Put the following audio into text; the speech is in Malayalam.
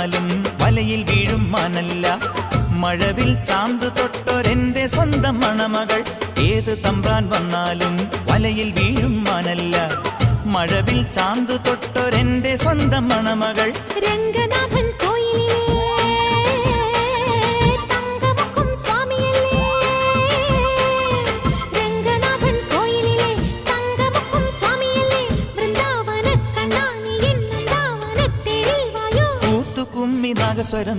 വന്നാലും വലയിൽ വീഴും മാനല്ല. മഴവിൽ ചാന്ത് തൊട്ടൊരെന്റെ സ്വന്തം മണമകൾ. ഏത് തമ്പ്രാൻ വന്നാലും വലയിൽ വീഴും മാനല്ല. മഴവിൽ ചാന്ത് തൊട്ടൊരെന്റെ സ്വന്തം മണമകൾ. രംഗനാഥൻ കോയിലിലെ